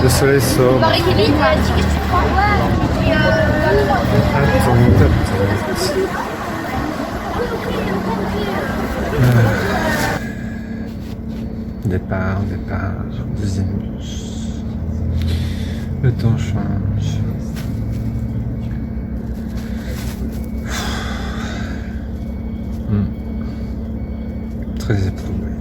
Le soleil sort. Départ, deuxième bus. Le temps change. Très éprouvé.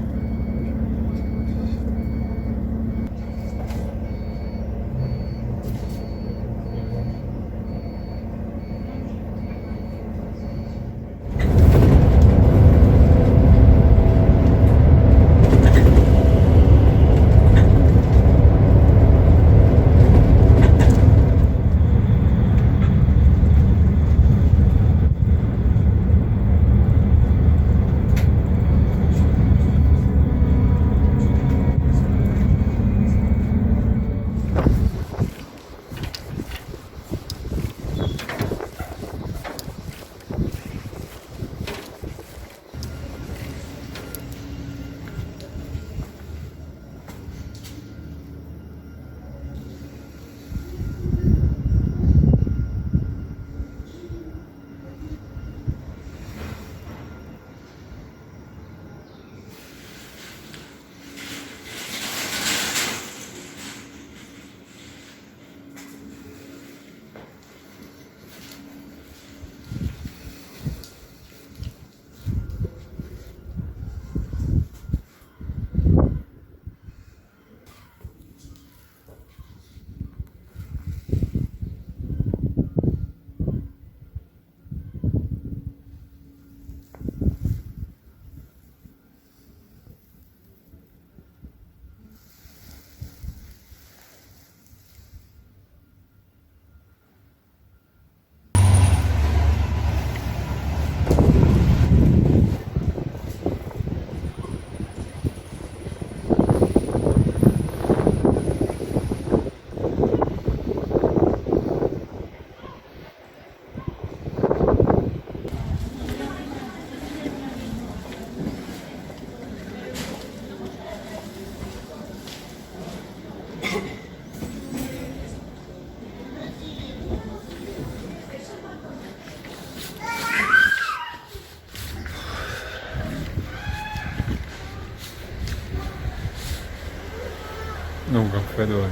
Donc en fait, voilà.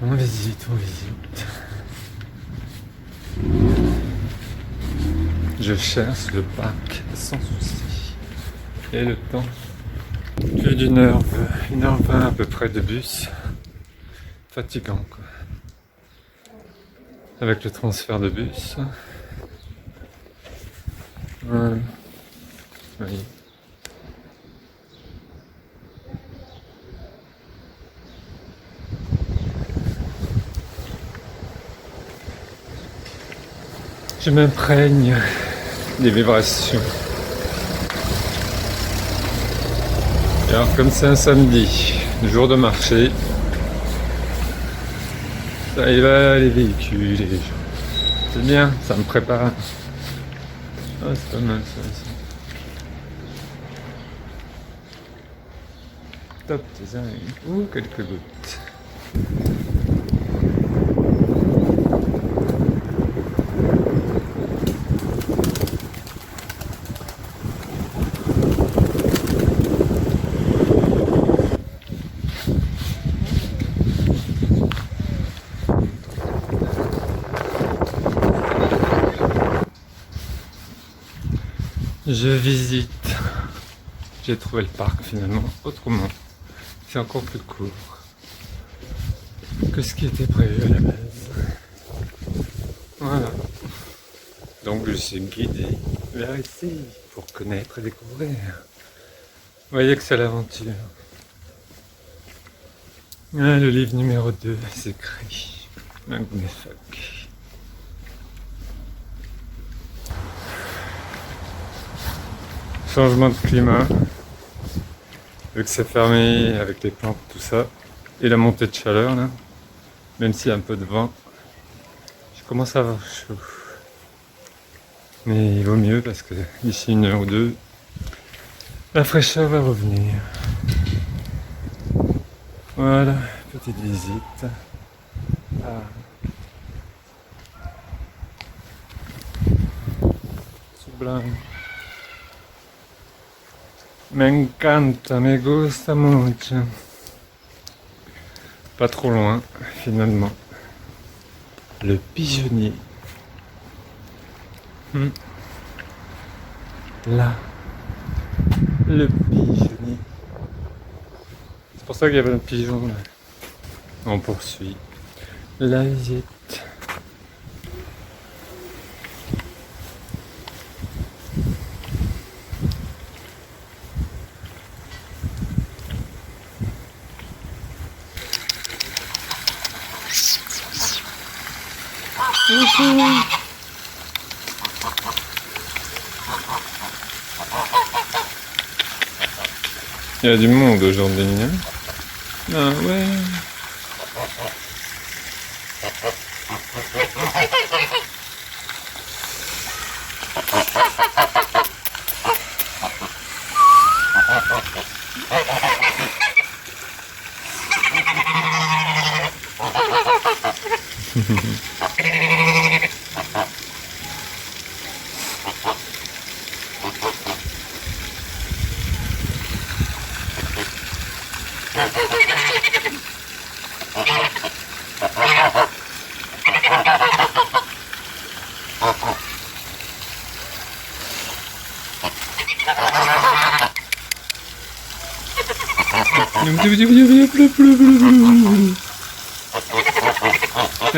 On visite. Je cherche le parc sans souci. Et le temps. Plus d'1h20 à peu près de bus. Fatigant quoi. Avec le transfert de bus. Oui. Je m'imprègne des vibrations. Et alors comme c'est un samedi, jour de marché, ça y va les véhicules, les gens. C'est bien, ça me prépare. Ah, c'est pas mal ça aussi. Top design. Ouh, quelques gouttes. Je visite. J'ai trouvé le parc finalement autrement. C'est encore plus court que ce qui était prévu à la base. Voilà. Donc je suis guidé vers ici pour connaître et découvrir. Vous voyez que c'est l'aventure. Ah, le livre numéro 2 s'écrit. Magnifique. Changement de climat, vu que c'est fermé avec les plantes, tout ça, et la montée de chaleur là, même s'il y a un peu de vent, je commence à avoir chaud. Mais il vaut mieux parce que d'ici 1 heure ou 2, la fraîcheur va revenir. Voilà, petite visite. Ah. Sublime. Me encanta, me gusta mucho. Pas trop loin, finalement. Le pigeonnier. Là. Le pigeonnier. C'est pour ça qu'il y avait un pigeon là. On poursuit la visite. Il y a du monde aujourd'hui, hein? Ah ouais.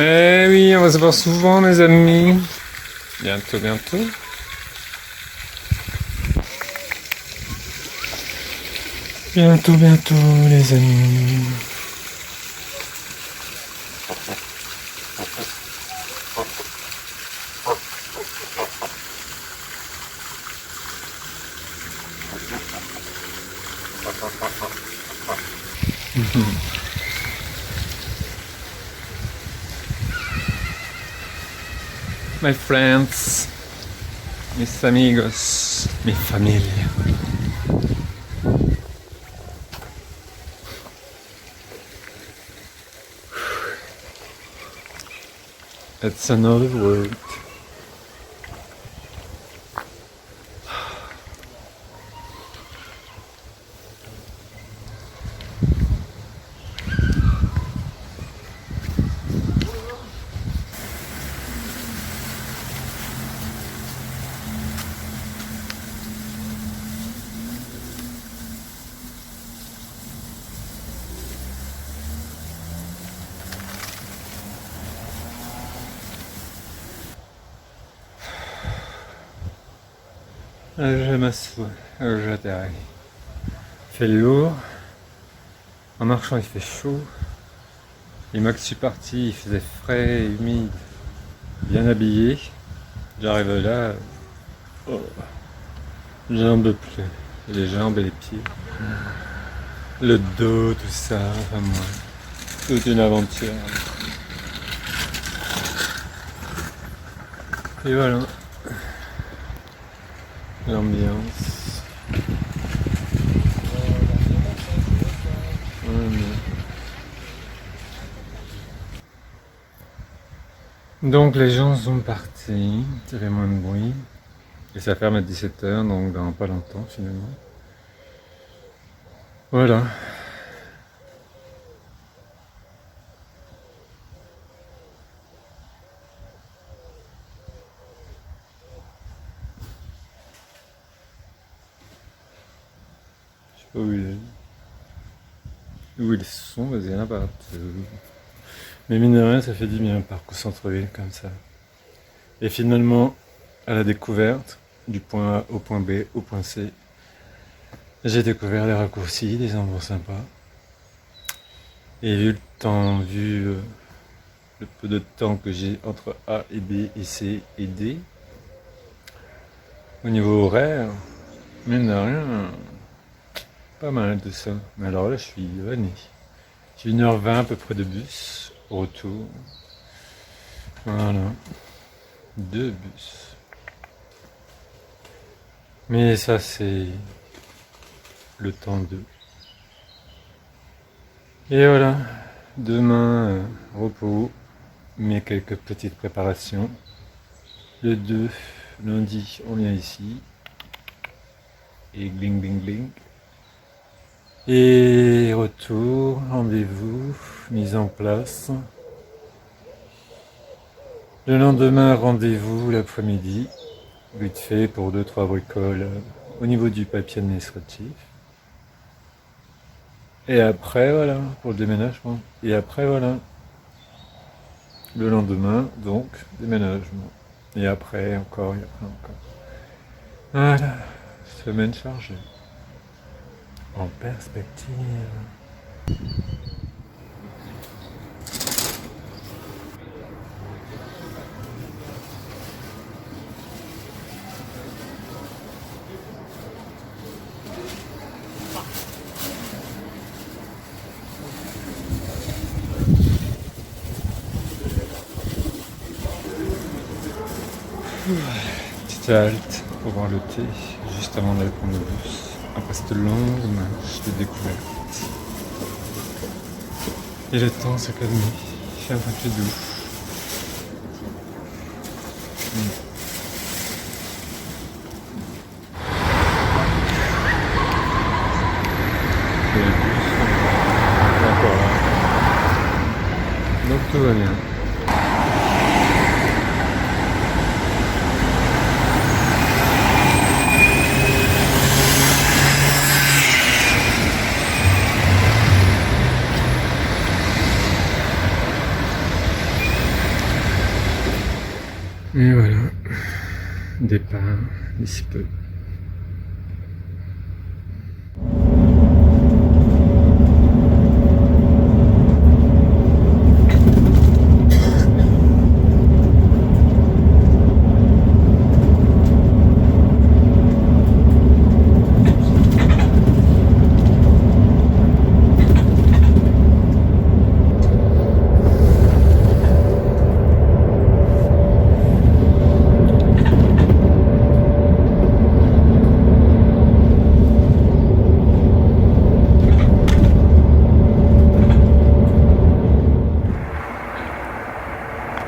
Eh oui, on va se voir souvent, mes amis. Bientôt, bientôt. Bientôt, bientôt, les amis. My friends, mis amigos, mi familia. It's another word. Je m'assois, j'atterris. Il fait lourd. En marchant, il fait chaud. Et moi que je suis parti, il faisait frais, humide, bien habillé. J'arrive là, oh, j'en peux plus. Les jambes et les pieds. Le dos, tout ça, enfin moi. Toute une aventure. Et voilà. L'ambiance. Donc les gens sont partis, ça fait moins de bruit. Et ça ferme à 17 h, donc dans pas longtemps finalement. Voilà. Je sais pas où il est. Où ils sont, vas-y, un partout. Mais mine de rien, ça fait du bien un parcours centre-ville comme ça. Et finalement, à la découverte du point A au point B au point C, j'ai découvert les raccourcis, des endroits sympas. Et vu le temps, le peu de temps que j'ai entre A et B et C et D, au niveau horaire, mine de rien, pas mal de ça. Mais alors là, je suis vanné. J'ai 1 h 20 à peu près de bus, au retour. Voilà. 2 bus. Mais ça, c'est le temps de. Et voilà. Demain, repos, mais quelques petites préparations. Le 2, lundi, on vient ici. Et gling, gling, gling. Et retour, rendez-vous, mise en place. Le lendemain, rendez-vous l'après-midi, vite fait pour 2-3 bricoles au niveau du papier administratif. Et après, voilà, pour le déménagement. Et après, voilà, le lendemain, donc, déménagement. Et après, encore, et après, encore. Voilà, semaine chargée. En perspective. Petite halte pour boire le thé, juste avant d'aller prendre le bus. Après cette longue marche de découverte. Et le temps s'est calmé, il fait un peu plus doux. Et le bus est encore là. Donc tout va bien. Et voilà, départ d'ici peu.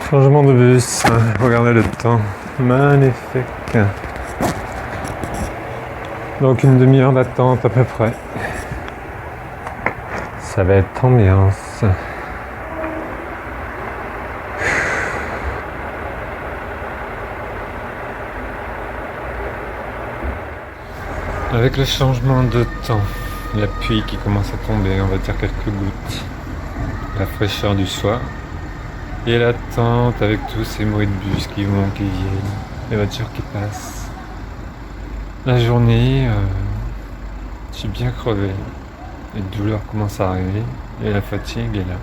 Changement de bus, regardez le temps, magnifique. Donc une demi-heure d'attente à peu près. Ça va être ambiance. Avec le changement de temps, la pluie qui commence à tomber, on va dire quelques gouttes, la fraîcheur du soir. Et l'attente avec tous ces bruits de bus qui vont, qui viennent, les voitures qui passent. La journée, je suis bien crevé. Les douleurs commencent à arriver et la fatigue est là.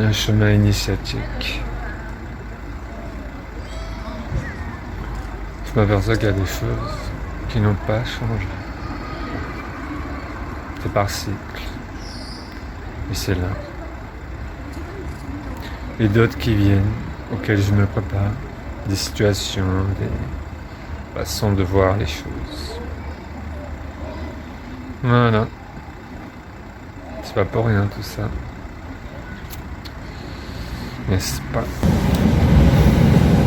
Un chemin initiatique. Je m'aperçois qu'il y a des choses qui n'ont pas changé. C'est par cycle. Et c'est là. Et d'autres qui viennent, auxquelles je me prépare, des situations, des façons de voir les choses. Voilà. C'est pas pour rien tout ça. N'est-ce pas?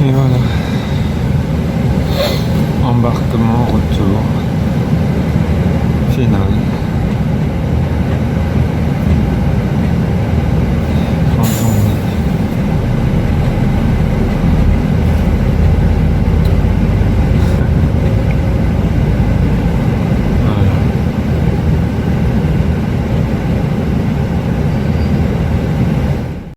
Et voilà. Embarquement, retour. Final.